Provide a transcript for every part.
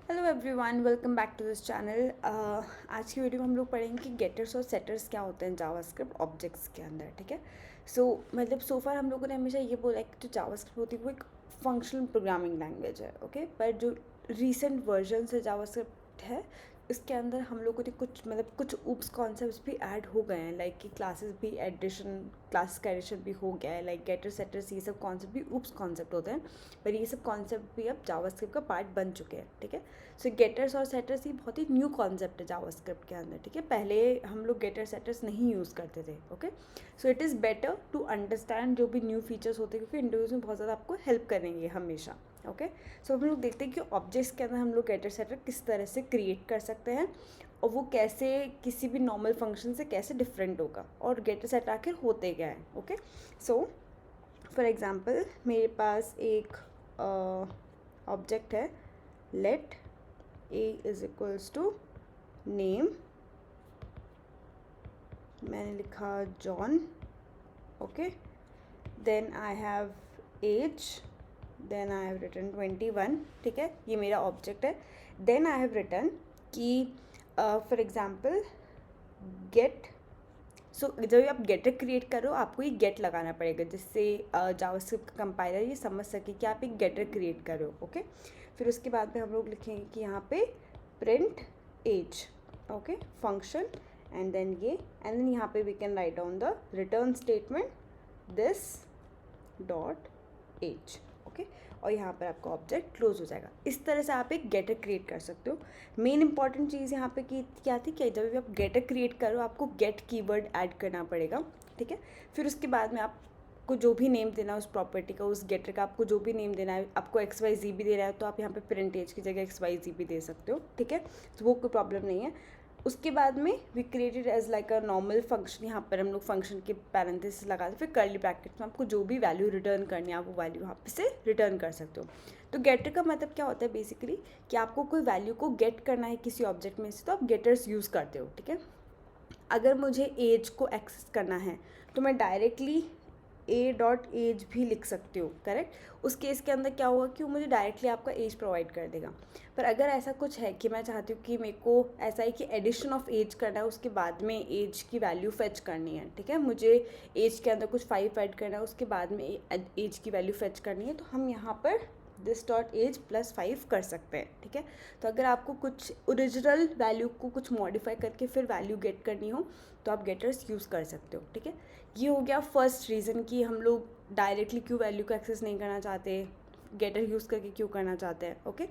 Hello everyone, welcome back to this channel. आज की video में हम लोग पढ़ेंगे कि गेटर्स और सेटर्स क्या होते हैं जावास्क्रिप्ट ऑब्जेक्ट्स के अंदर। ठीक है। मतलब सो फार हम लोगों ने हमेशा ये बोला है कि जो जावास्क्रिप्ट होती है वो एक फंक्शनल प्रोग्रामिंग लैंग्वेज है। ओके, पर जो रीसेंट वर्जन से जावास्क्रिप्ट है इसके अंदर हम लोगों ने कुछ ऊप्स कॉन्सेप्ट्स भी ऐड हो गए हैं, लाइक कि क्लासेस भी एडिशन, क्लासेस का एडिशन भी हो गया है, लाइक गेटर सेटर्स, ये सब कॉन्सेप्ट भी ऊप्स कॉन्सेप्ट होते हैं, पर ये सब कॉन्सेप्ट भी अब जावास्क्रिप्ट का पार्ट बन चुके हैं। ठीक है। सो गेटर्स और सेटर्स ये बहुत ही न्यू कॉन्सेप्ट है जावास्क्रिप्ट के अंदर। ठीक है, पहले हम लोग गेटर सेटर्स नहीं यूज़ करते थे। Okay, so it is better to understand जो भी न्यू फीचर्स होते हैं, क्योंकि इंटरव्यूज में बहुत ज़्यादा आपको हेल्प करेंगे हमेशा। ओके, सो हम लोग देखते हैं कि ऑब्जेक्ट्स के अंदर हम लोग गेटर सेटर किस तरह से क्रिएट कर सकते हैं और वो कैसे किसी भी नॉर्मल फंक्शन से कैसे डिफरेंट होगा और गेटर सेटर आखिर होते क्या हैं। ओके, सो फॉर एग्जांपल मेरे पास एक ऑब्जेक्ट है, let a is equals to name, मैंने लिखा John. Okay, then I have age, then I have written 21। ठीक है, ये मेरा ऑब्जेक्ट है। देन आई हैव रिटन कि फॉर एग्जाम्पल गेट। सो जब आप गेटर क्रिएट करो आपको ये गेट लगाना पड़ेगा, जिससे जावास्क्रिप्ट का कंपाइलर ये समझ सके कि आप एक गेटर क्रिएट कर रहे हो। ओके, फिर उसके बाद में हम लोग लिखेंगे कि यहाँ पे print age, okay, function, and then यहाँ पे we can write down the return statement this dot age. Okay, और यहाँ पर आपका ऑब्जेक्ट क्लोज हो जाएगा। इस तरह से आप एक गेटर क्रिएट कर सकते हो। मेन इंपॉर्टेंट चीज़ यहाँ पे क्या थी, कि जब भी आप गेटर क्रिएट करो आपको गेट कीवर्ड ऐड करना पड़ेगा। ठीक है, फिर उसके बाद में आपको जो भी नेम देना है उस प्रॉपर्टी का, उस गेटर का आपको जो भी नेम देना है, आपको XYZ भी देना है तो आप यहाँ पे प्रिंट एज की जगह XYZ भी दे सकते हो। ठीक है, तो वो कोई प्रॉब्लम नहीं है। उसके बाद में we created age like a normal function. यहाँ पर हम लोग फंक्शन के पैरेंथेसिस लगाते, फिर कर्ली ब्रैकेट में आपको जो भी वैल्यू रिटर्न करनी है आप वो वैल्यू यहाँ पे से रिटर्न कर सकते हो। तो गेटर का मतलब क्या होता है बेसिकली, कि आपको कोई वैल्यू को गेट करना है किसी ऑब्जेक्ट में से, तो आप गेटर्स यूज़ करते हो। ठीक है, अगर मुझे एज को एक्सेस करना है तो मैं डायरेक्टली ए डॉट एज भी लिख सकती हूँ। करेक्ट, उस केस के अंदर क्या होगा कि वो मुझे डायरेक्टली आपका एज प्रोवाइड कर देगा। पर अगर ऐसा कुछ है कि मैं चाहती हूँ कि मेरे को ऐसा है कि एडिशन ऑफ एज करना है, उसके बाद में एज की वैल्यू फेच करनी है। ठीक है, मुझे एज के अंदर कुछ 5 ऐड करना है, उसके बाद में एज की वैल्यू फेच करनी है, तो हम यहाँ पर दिस डॉट एज प्लस 5 कर सकते हैं। ठीक है, तो अगर आपको कुछ ओरिजिनल वैल्यू को कुछ मॉडिफाई करके फिर वैल्यू गेट करनी हो तो आप गेटर्स यूज़ कर सकते हो। ठीक है, ये हो गया फर्स्ट रीज़न कि हम लोग डायरेक्टली क्यों वैल्यू को एक्सेस नहीं करना चाहते, गेटर यूज़ करके क्यों करना चाहते हैं। Okay,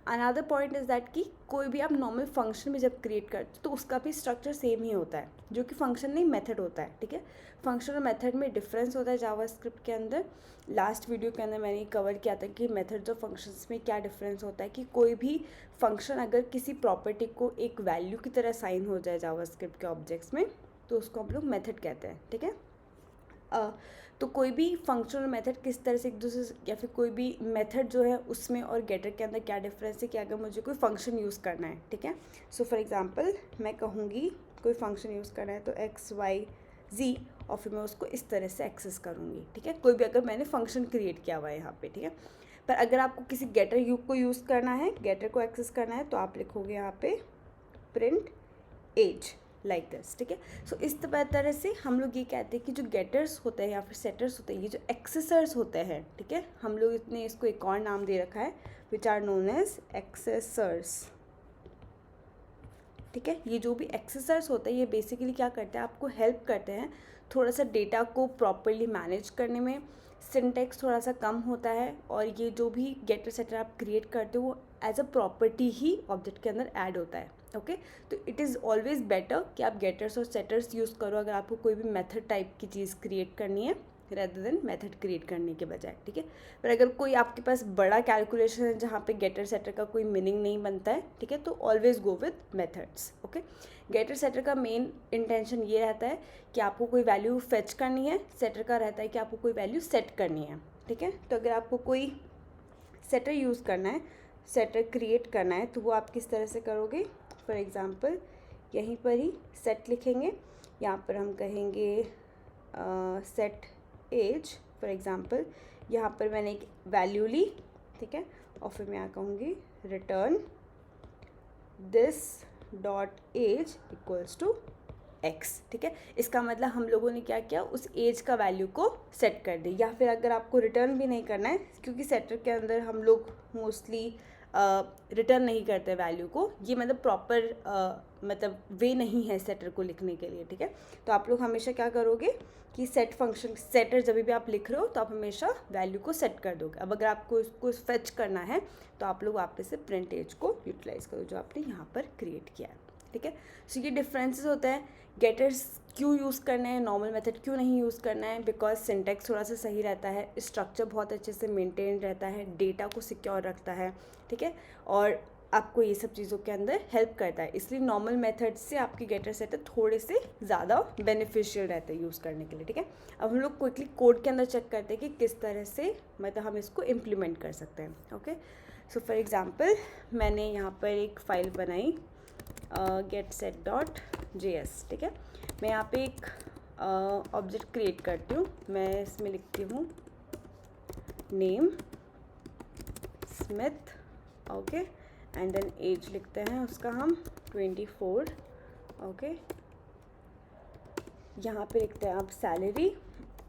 another point is that कि कोई भी आप नॉर्मल फंक्शन भी जब क्रिएट करते हो तो उसका भी स्ट्रक्चर सेम ही होता है, जो कि फंक्शन नहीं मेथड होता है। ठीक है, फंक्शन और मेथड में डिफरेंस होता है जावास्क्रिप्ट के अंदर। लास्ट वीडियो के अंदर मैंने कवर किया था कि मेथड्स और फंक्शंस में क्या डिफरेंस होता है, कि कोई भी फंक्शन अगर किसी प्रॉपर्टी को एक वैल्यू की तरह साइन हो जाए जावास्क्रिप्ट के ऑब्जेक्ट्स में तो उसको हम लोग मेथड कहते हैं। ठीक है, तो कोई भी फंक्शन और मेथड किस तरह से एक दूसरे से, या फिर कोई भी मेथड जो है उसमें और गेटर के अंदर क्या डिफरेंस है, कि अगर मुझे कोई फंक्शन यूज़ करना है। ठीक है, सो फॉर एग्जांपल मैं कहूँगी कोई फंक्शन यूज़ करना है तो XYZ, और फिर मैं उसको इस तरह से एक्सेस करूँगी। ठीक है, कोई भी अगर मैंने फंक्शन क्रिएट किया हुआ है यहाँ पे। ठीक है, पर अगर आपको किसी गेटर को यूज़ करना है, गेटर को एक्सेस करना है, तो आप लिखोगे यहाँ पे प्रिंट एज लाइक दिस। ठीक है, सो इस तरह से हम लोग ये कहते हैं कि जो गेटर्स होते हैं या फिर सेटर्स होते हैं, ये जो एक्सेसर्स होते हैं। ठीक है, हम लोग इतने इसको एक और नाम दे रखा है, which are known as accessors. ठीक है, ये जो भी एक्सेसर्स होते हैं ये बेसिकली क्या करते हैं, आपको हेल्प करते हैं थोड़ा सा डेटा को प्रॉपरली मैनेज करने में। सिंटेक्स थोड़ा सा कम होता है, और ये जो भी गेटर सेटर आप क्रिएट करते हो वो एज अ प्रॉपर्टी ही ऑब्जेक्ट के अंदर ऐड होता है। ओके, तो इट इज़ ऑलवेज बेटर कि आप गेटर्स और सेटर्स यूज़ करो अगर आपको कोई भी मेथड टाइप की चीज़ क्रिएट करनी है, रेदर देन मेथड क्रिएट करने के बजाय। ठीक है, पर अगर कोई आपके पास बड़ा कैलकुलेशन है जहाँ पे गेटर सेटर का कोई मीनिंग नहीं बनता है, ठीक है, तो always go with methods. Okay, getter setter का मेन इंटेंशन ये रहता है कि आपको कोई वैल्यू फेच करनी है, सेटर का रहता है कि आपको कोई वैल्यू सेट करनी है। ठीक है, तो अगर आपको कोई सेटर यूज़ करना है, सेटर क्रिएट करना है, तो वो आप किस तरह से करोगे। फॉर एग्ज़ाम्पल यहीं पर ही सेट लिखेंगे, यहाँ पर हम कहेंगे सेट एज। फॉर एग्ज़ाम्पल यहाँ पर मैंने एक वैल्यू ली, ठीक है, और फिर मैं यहाँ कहूँगी return this dot age equals to x, ठीक है। इसका मतलब हम लोगों ने क्या किया, उस एज का वैल्यू को सेट कर दी। या फिर अगर आपको रिटर्न भी नहीं करना है, क्योंकि सेटर के अंदर हम लोग मोस्टली रिटर्न नहीं करते वैल्यू को, ये मतलब प्रॉपर मतलब वे नहीं है सेटर को लिखने के लिए, ठीक है। तो आप लोग हमेशा क्या करोगे कि सेट फंक्शन, सेटर जब भी आप लिख रहे हो तो आप हमेशा वैल्यू को सेट कर दोगे। अब अगर आपको इसको फेच करना है तो आप लोग वापस से प्रिंट एज को यूटिलाइज करो जो आपने यहाँ पर क्रिएट किया है, ठीक है। सो ये डिफरेंसेस होते हैं। गेटर्स क्यों यूज़ करना है, नॉर्मल मेथड क्यों नहीं यूज़ करना है, बिकॉज सिंटेक्स थोड़ा सा सही रहता है, स्ट्रक्चर बहुत अच्छे से मेंटेन रहता है, डेटा को सिक्योर रखता है, ठीक है, और आपको ये सब चीज़ों के अंदर हेल्प करता है। इसलिए नॉर्मल मेथड से आपके गेटर सेटर थोड़े से ज़्यादा बेनिफिशियल रहते हैं यूज़ करने के लिए, ठीक है। अब हम लोग क्विकली कोड के अंदर चेक करते हैं कि किस तरह से मतलब हम इसको इम्प्लीमेंट कर सकते हैं, ओके। सो फॉर एग्जांपल मैंने यहाँ पर एक फ़ाइल बनाई getset.js, ठीक है। मैं यहाँ पे एक ऑब्जेक्ट क्रिएट करती हूँ। मैं इसमें लिखती हूँ name Smith, okay, and then age लिखते हैं उसका हम 24, ओके। यहाँ पे लिखते हैं आप सैलरी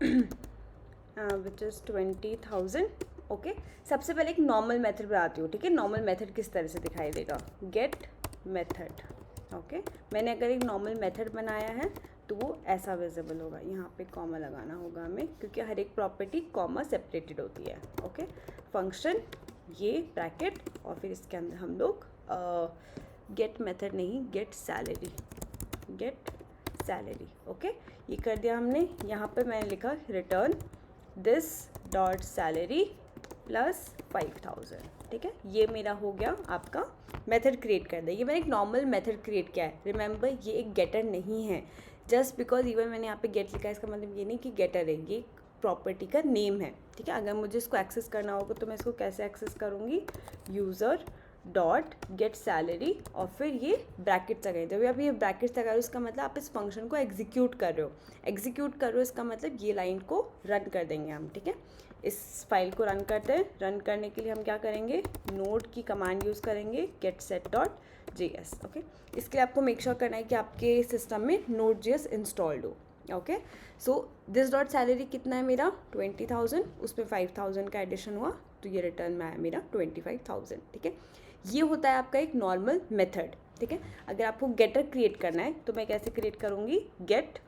विच इज़ 20,000, ओके। सबसे पहले एक नॉर्मल मेथड बनाती हूँ, ठीक है। नॉर्मल मेथड किस तरह से दिखाई देगा, गेट मेथड, ओके। मैंने अगर एक नॉर्मल मेथड बनाया है तो वो ऐसा विजिबल होगा। यहाँ पे कॉमा लगाना होगा हमें, क्योंकि हर एक प्रॉपर्टी कॉमा सेपरेटेड होती है, ओके। फंक्शन ये ब्रैकेट, और फिर इसके अंदर हम लोग गेट मेथड नहीं, गेट सैलरी, ओके। ये कर दिया हमने। यहाँ पे मैंने लिखा return this dot salary plus 5,000, ठीक है। ये मेरा हो गया आपका मेथड क्रिएट कर दिया। ये मैंने एक नॉर्मल मेथड क्रिएट किया है। रिमेंबर ये एक गेटर नहीं है। जस्ट बिकॉज इवन मैंने यहाँ पे गेट लिखा है इसका मतलब ये नहीं कि गेटर है, ये प्रॉपर्टी का नेम है, ठीक है। अगर मुझे इसको एक्सेस करना होगा तो मैं इसको कैसे एक्सेस करूँगी, यूज़र डॉट गेट सैलरी, और फिर ये ब्रैकेट्स लगाए। जब आप ये ब्रैकेट्स लगा रहे हो इसका मतलब आप इस फंक्शन को एग्जीक्यूट कर रहे हो, इसका मतलब ये लाइन को रन कर देंगे हम, ठीक है। इस फाइल को रन करते हैं। रन करने के लिए हम क्या करेंगे, नोड की कमांड यूज़ करेंगे getset.js, ओके। इसके लिए आपको मेक श्योर करना है कि आपके सिस्टम में Node.js इंस्टॉल्ड हो, okay. So this dot salary कितना है मेरा 20,000, उसमें 5,000 का एडिशन हुआ तो ये रिटर्न में आया मेरा 25,000, ठीक है। ये होता है आपका एक नॉर्मल मेथड, ठीक है। अगर आपको गेटर क्रिएट करना है तो मैं कैसे क्रिएट करूँगी, गेट,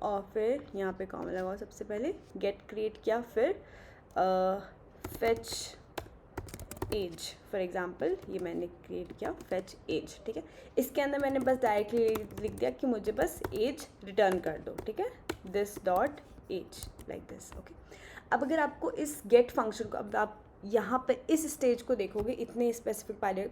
और फिर यहाँ पे कॉमा लगाओ सबसे पहले, गेट क्रिएट किया, फिर फेच एज, फॉर एग्जांपल ये मैंने क्रिएट किया फेच एज, ठीक है। इसके अंदर मैंने बस डायरेक्टली लिख दिया कि मुझे बस एज रिटर्न कर दो, ठीक है, this dot age like this, okay. अब अगर आपको इस गेट फंक्शन को, अब आप यहाँ पे इस स्टेज को देखोगे, इतने स्पेसिफिक पहले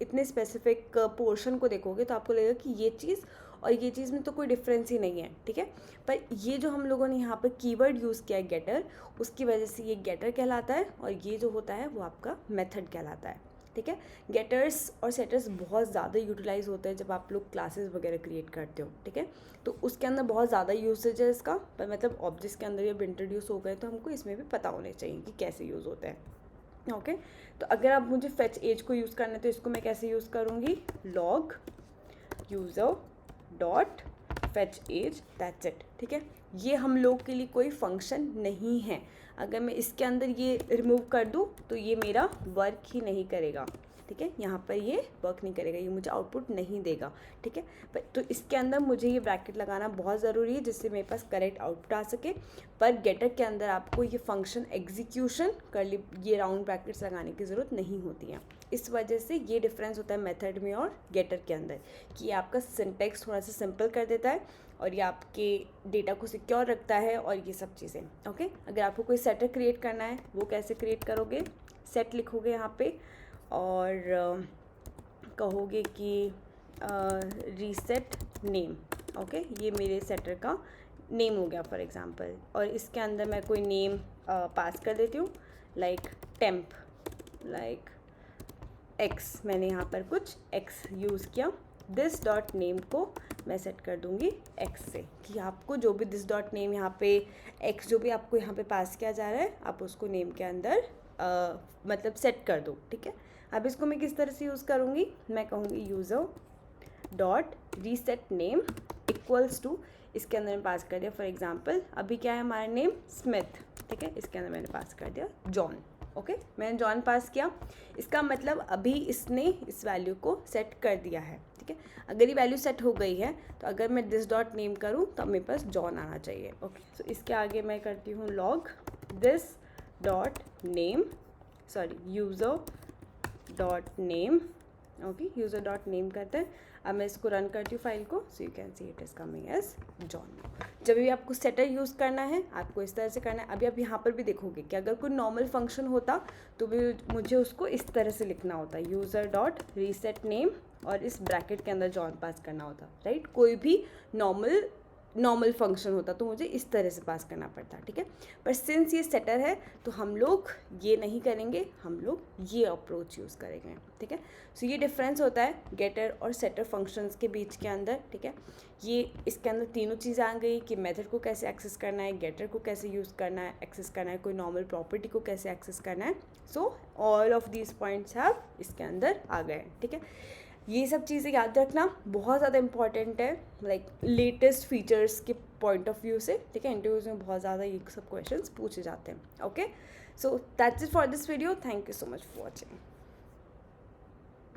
इतने स्पेसिफिक पोर्शन को देखोगे तो आपको लगेगा कि ये चीज़ और ये चीज़ में तो कोई डिफरेंस ही नहीं है, ठीक है। पर ये जो हम लोगों ने यहाँ पर कीवर्ड यूज़ किया है गेटर, उसकी वजह से ये गेटर कहलाता है, और ये जो होता है वो आपका मेथड कहलाता है, ठीक है। गेटर्स और सेटर्स बहुत ज़्यादा यूटिलाइज होते हैं जब आप लोग क्लासेस वगैरह क्रिएट करते हो, ठीक है। तो उसके अंदर बहुत ज़्यादा यूसेज है इसका, पर मतलब ऑब्जेक्ट्स के अंदर जब इंट्रोड्यूस हो गए तो हमको इसमें भी पता होने चाहिए कि कैसे यूज़ होते हैं, ओके। तो अगर आप मुझे फेच एज को यूज़ करना है तो इसको मैं कैसे यूज़ करूँगी, log user dot fetch age, that's it, ठीक है। ये हम लोग के लिए कोई फंक्शन नहीं है। अगर मैं इसके अंदर ये रिमूव कर दूँ तो ये मेरा वर्क ही नहीं करेगा, ठीक है। यहाँ पर ये वर्क नहीं करेगा, ये मुझे आउटपुट नहीं देगा, ठीक है। तो इसके अंदर मुझे ये ब्रैकेट लगाना बहुत ज़रूरी है जिससे मेरे पास करेक्ट आउटपुट आ सके। पर गेटर के अंदर आपको ये फंक्शन एग्जीक्यूशन कर ली, ये राउंड ब्रैकेट्स लगाने की ज़रूरत नहीं होती है। इस वजह से ये डिफरेंस होता है मेथड में और गेटर के अंदर, कि ये आपका सिंटेक्स थोड़ा सा सिंपल कर देता है और ये आपके डेटा को सिक्योर रखता है और ये सब चीज़ें, ओके। अगर आपको कोई सेटर क्रिएट करना है वो कैसे क्रिएट करोगे, सेट लिखोगे यहाँ पे और कहोगे कि रीसेट नेम, ओके। ये मेरे सेटर का नेम हो गया फॉर एग्जांपल, और इसके अंदर मैं कोई नेम पास कर देती हूँ, लाइक टेम्प, लाइक एक्स। मैंने यहाँ पर कुछ एक्स यूज़ किया। दिस डॉट नेम को मैं सेट कर दूँगी एक्स से, कि आपको जो भी दिस डॉट नेम यहाँ पे एक्स जो भी आपको यहाँ पे पास किया जा रहा है आप उसको नेम के अंदर मतलब सेट कर दो, ठीक है। अब इसको मैं किस तरह से यूज़ करूँगी, मैं कहूँगी user dot reset name equals to, इसके अंदर मैं पास कर दिया फॉर एग्जांपल अभी क्या है हमारा नेम स्मिथ, ठीक है, इसके अंदर मैंने पास कर दिया जॉन। ओके, मैंने जॉन पास किया, इसका मतलब अभी इसने इस वैल्यू को सेट कर दिया है, ठीक है। अगर ये वैल्यू सेट हो गई है तो अगर मैं दिस डॉट नेम करूँ तो मेरे पास जॉन आना चाहिए। ओके, सो इसके आगे मैं करती हूँ log this dot name, sorry user dot name. Okay, user dot name करते हैं। अब मैं इसको रन करती हूँ फाइल को, so you can see it is coming as John. जब भी आपको सेटर यूज़ करना है आपको इस तरह से करना है। अभी आप यहाँ पर भी देखोगे कि अगर कोई नॉर्मल फंक्शन होता तो भी मुझे उसको इस तरह से लिखना होता, यूज़र डॉट रीसेट नेम और इस ब्रैकेट के अंदर जॉन पास करना होता, राइट। कोई भी नॉर्मल फंक्शन होता तो मुझे इस तरह से पास करना पड़ता, ठीक है। पर सिंस ये सेटर है तो हम लोग ये नहीं करेंगे, हम लोग ये अप्रोच यूज़ करेंगे, ठीक है। सो ये डिफरेंस होता है गेटर और सेटर फंक्शंस के बीच के अंदर, ठीक है। ये इसके अंदर तीनों चीज़ें आ गई कि मेथड को कैसे एक्सेस करना है, गेटर को कैसे यूज़ करना है, एक्सेस करना है, कोई नॉर्मल प्रॉपर्टी को कैसे एक्सेस करना है। So all of these points have इसके अंदर आ गए, ठीक है। ये सब चीज़ें याद रखना बहुत ज़्यादा इंपॉर्टेंट है, लाइक लेटेस्ट फीचर्स के पॉइंट ऑफ व्यू से, ठीक है। इंटरव्यूज़ में बहुत ज़्यादा ये सब क्वेश्चंस पूछे जाते हैं। Okay, so that's it for this video, thank you so much for watching.